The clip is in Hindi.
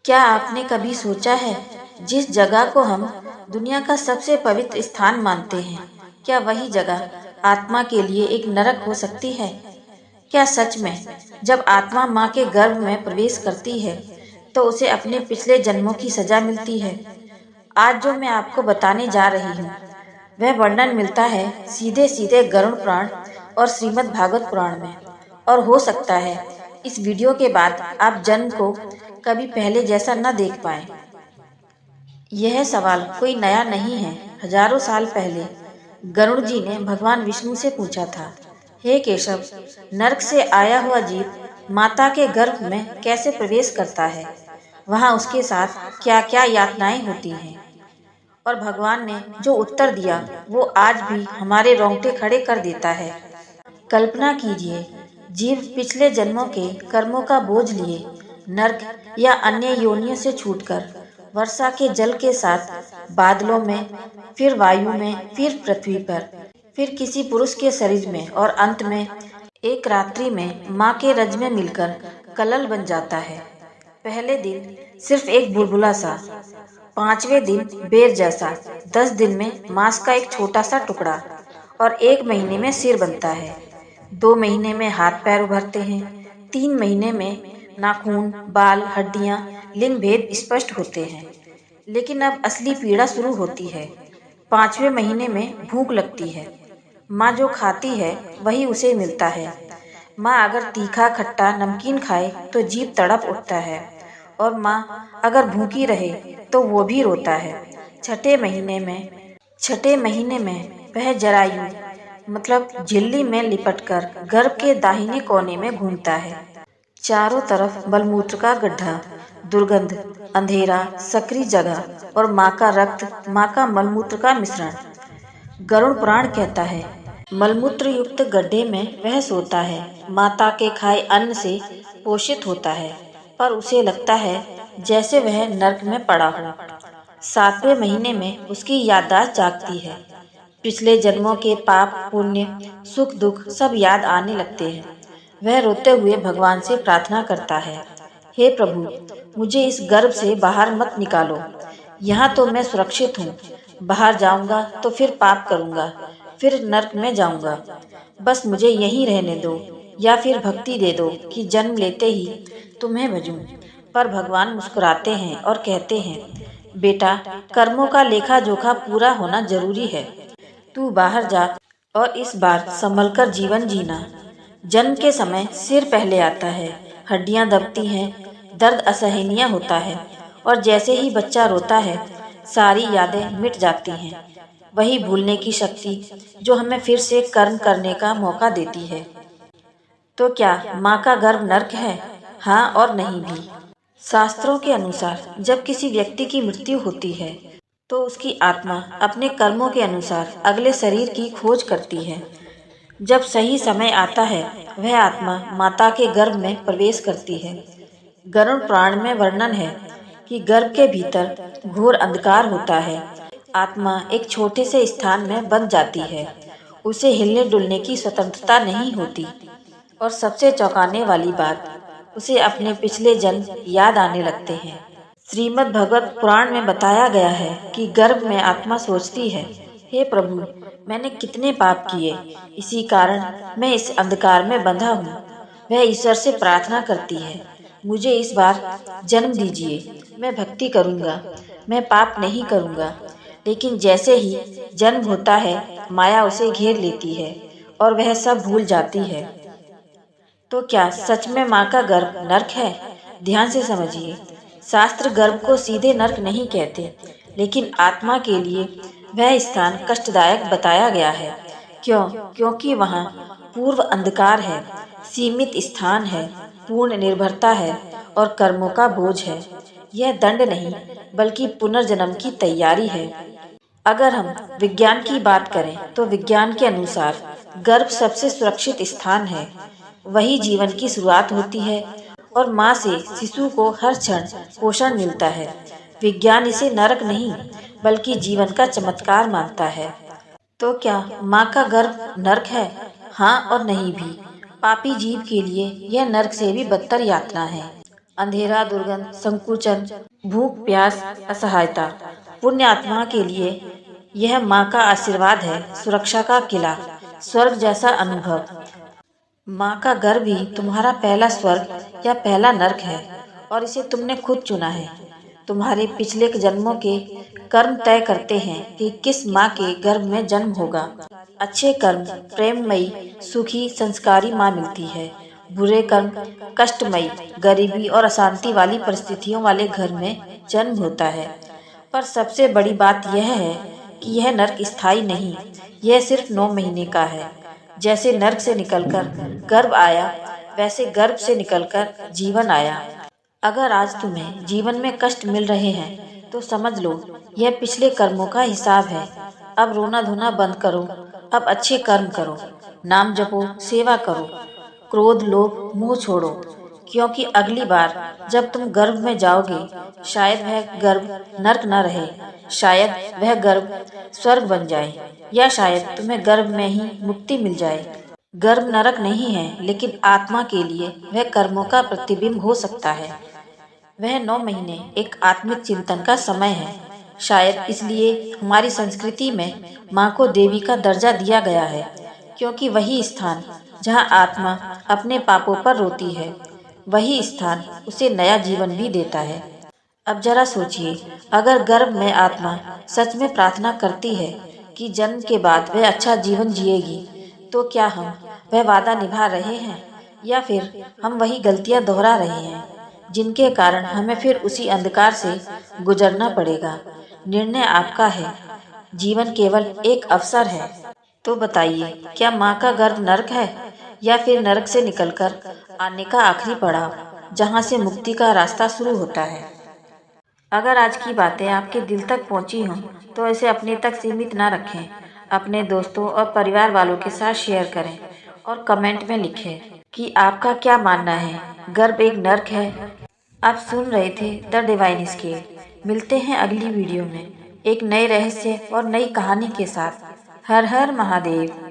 क्या आपने कभी सोचा है, जिस जगह को हम दुनिया का सबसे पवित्र स्थान मानते हैं, क्या वही जगह आत्मा के लिए एक नरक हो सकती है? क्या सच में जब आत्मा माँ के गर्भ में प्रवेश करती है, तो उसे अपने पिछले जन्मों की सजा मिलती है? आज जो मैं आपको बताने जा रही हूँ, वह वर्णन मिलता है सीधे सीधे गरुड़ पुराण और श्रीमद् भागवत पुराण में। और हो सकता है इस वीडियो के बाद आप जन्म को कभी पहले जैसा न देख पाए। यह सवाल कोई नया नहीं है। हजारों साल पहले गरुड़ जी ने भगवान विष्णु से पूछा था, हे केशव, नरक से आया हुआ जीव माता के गर्भ में कैसे प्रवेश करता है? वहाँ उसके साथ क्या क्या यातनाएं होती हैं? और भगवान ने जो उत्तर दिया वो आज भी हमारे रोंगटे खड़े कर देता है। कल्पना कीजिए, जीव पिछले जन्मों के कर्मों का बोझ लिए नर्क या अन्य योनियों से छूटकर वर्षा के जल के साथ बादलों में, फिर वायु में, फिर पृथ्वी पर, फिर किसी पुरुष के शरीर में और अंत में एक रात्रि में माँ के रज में मिलकर कलल बन जाता है। पहले दिन सिर्फ एक बुलबुला सा, 5वें दिन बेर जैसा, 10 दिन में मांस का एक छोटा सा टुकड़ा और 1 महीने में सिर बनता है। 2 महीने में हाथ पैर उभरते हैं। 3 महीने में नाखून, बाल, हड्डियां, लिंग भेद स्पष्ट होते हैं। लेकिन अब असली पीड़ा शुरू होती है। 5वें महीने में भूख लगती है। माँ जो खाती है वही उसे मिलता है। माँ अगर तीखा, खट्टा, नमकीन खाए तो जीभ तड़प उठता है, और माँ अगर भूखी रहे तो वो भी रोता है। छठे महीने में वह जरायु मतलब झिल्ली में लिपटकर गर्भ के दाहिने कोने में घूमता है। चारों तरफ मलमूत्र का गड्ढा, दुर्गंध, अंधेरा, सकरी जगह और माँ का रक्त, माँ का मलमूत्र का मिश्रण। गरुड़ पुराण कहता है, मलमूत्र युक्त गड्ढे में वह सोता है, माता के खाए अन्न से पोषित होता है, पर उसे लगता है जैसे वह नरक में पड़ा हो। 7वें महीने में उसकी याददाश्त जागती है। पिछले जन्मों के पाप, पुण्य, सुख दुख सब याद आने लगते हैं। वह रोते हुए भगवान से प्रार्थना करता है, हे प्रभु, मुझे इस गर्भ से बाहर मत निकालो। यहाँ तो मैं सुरक्षित हूँ। बाहर जाऊंगा तो फिर पाप करूंगा, फिर नरक में जाऊंगा। बस मुझे यहीं रहने दो, या फिर भक्ति दे दो कि जन्म लेते ही तुम्हें भजूं। पर भगवान मुस्कुराते हैं और कहते हैं, बेटा, कर्मों का लेखा जोखा पूरा होना जरूरी है। तू बाहर जा और इस बार संभलकर जीवन जीना। जन्म के समय सिर पहले आता है, हड्डियां दबती हैं, दर्द असहनीय होता है, और जैसे ही बच्चा रोता है सारी यादें मिट जाती हैं। वही भूलने की शक्ति जो हमें फिर से कर्म करने का मौका देती है। तो क्या माँ का गर्भ नरक है? हाँ और नहीं भी। शास्त्रों के अनुसार जब किसी व्यक्ति की मृत्यु होती है तो उसकी आत्मा अपने कर्मों के अनुसार अगले शरीर की खोज करती है। जब सही समय आता है वह आत्मा माता के गर्भ में प्रवेश करती है। गरुड़ पुराण में वर्णन है कि गर्भ के भीतर घोर अंधकार होता है। आत्मा एक छोटे से स्थान में बंध जाती है। उसे हिलने डुलने की स्वतंत्रता नहीं होती, और सबसे चौंकाने वाली बात, उसे अपने पिछले जन्म याद आने लगते हैं। श्रीमद् भगवत पुराण में बताया गया है कि गर्भ में आत्मा सोचती है, हे प्रभु, मैंने कितने पाप किए, इसी कारण मैं इस अंधकार में बंधा हूँ। वह ईश्वर से प्रार्थना करती है, मुझे इस बार जन्म दीजिए, मैं भक्ति करूँगा, मैं पाप नहीं करूँगा। लेकिन जैसे ही जन्म होता है माया उसे घेर लेती है और वह सब भूल जाती है। तो क्या सच में माँ का गर्भ नरक है? ध्यान से समझिए। शास्त्र गर्भ को सीधे नरक नहीं कहते, लेकिन आत्मा के लिए वह स्थान कष्टदायक बताया गया है। क्यों? क्योंकि वहाँ पूर्व अंधकार है, सीमित स्थान है, पूर्ण निर्भरता है और कर्मों का बोझ है। यह दंड नहीं बल्कि पुनर्जन्म की तैयारी है। अगर हम विज्ञान की बात करें तो विज्ञान के अनुसार गर्भ सबसे सुरक्षित स्थान है। वही जीवन की शुरुआत होती है और माँ से शिशु को हर क्षण पोषण मिलता है। विज्ञान इसे नरक नहीं बल्कि जीवन का चमत्कार मानता है। तो क्या माँ का गर्भ नरक है? हाँ और नहीं भी। पापी जीव के लिए यह नरक से भी बदतर यातना है। अंधेरा, दुर्गंध, संकुचन, भूख प्यास, असहायता। पुण्य आत्मा के लिए यह माँ का आशीर्वाद है, सुरक्षा का किला, स्वर्ग जैसा अनुभव। माँ का गर्भ ही तुम्हारा पहला स्वर्ग या पहला नर्क है और इसे तुमने खुद चुना है। तुम्हारे पिछले जन्मों के कर्म तय करते हैं कि किस माँ के गर्भ में जन्म होगा। अच्छे कर्म प्रेममयी, सुखी, संस्कारी माँ मिलती है। बुरे कर्म कष्टमयी, गरीबी और अशांति वाली परिस्थितियों वाले घर में जन्म होता है। पर सबसे बड़ी बात यह है कि यह नर्क स्थायी नहीं, यह सिर्फ 9 महीने का है। जैसे नर्क से निकलकर गर्भ आया, वैसे गर्भ से निकलकर जीवन आया। अगर आज तुम्हें जीवन में कष्ट मिल रहे हैं तो समझ लो यह पिछले कर्मों का हिसाब है। अब रोना धोना बंद करो, अब अच्छे कर्म करो, नाम जपो, सेवा करो, क्रोध लोभ मोह छोड़ो, क्योंकि अगली बार जब तुम गर्भ में जाओगे शायद वह गर्भ नर्क न रहे, शायद वह गर्भ स्वर्ग बन जाए, या शायद तुम्हें गर्भ में ही मुक्ति मिल जाए। गर्भ नरक नहीं है, लेकिन आत्मा के लिए वह कर्मों का प्रतिबिंब हो सकता है। वह 9 महीने एक आत्मिक चिंतन का समय है। शायद इसलिए हमारी संस्कृति में माँ को देवी का दर्जा दिया गया है, क्योंकि वही स्थान जहाँ आत्मा अपने पापों पर रोती है, वही स्थान उसे नया जीवन भी देता है। अब जरा सोचिए, अगर गर्भ में आत्मा सच में प्रार्थना करती है कि जन्म के बाद वह अच्छा जीवन जिएगी, तो क्या हम वह वादा निभा रहे हैं, या फिर हम वही गलतियां दोहरा रहे हैं जिनके कारण हमें फिर उसी अंधकार से गुजरना पड़ेगा। निर्णय आपका है। जीवन केवल एक अवसर है। तो बताइए, क्या माँ का गर्भ नरक है, या फिर नरक से निकलकर आने का आखिरी पड़ाव जहाँ से मुक्ति का रास्ता शुरू होता है? अगर आज की बातें आपके दिल तक पहुँची हों तो इसे अपने तक सीमित ना रखें। अपने दोस्तों और परिवार वालों के साथ शेयर करें और कमेंट में लिखें कि आपका क्या मानना है, गर्भ एक नर्क है? आप सुन रहे थे द डिवाइन स्केल। मिलते हैं अगली वीडियो में एक नए रहस्य और नई कहानी के साथ। हर हर महादेव।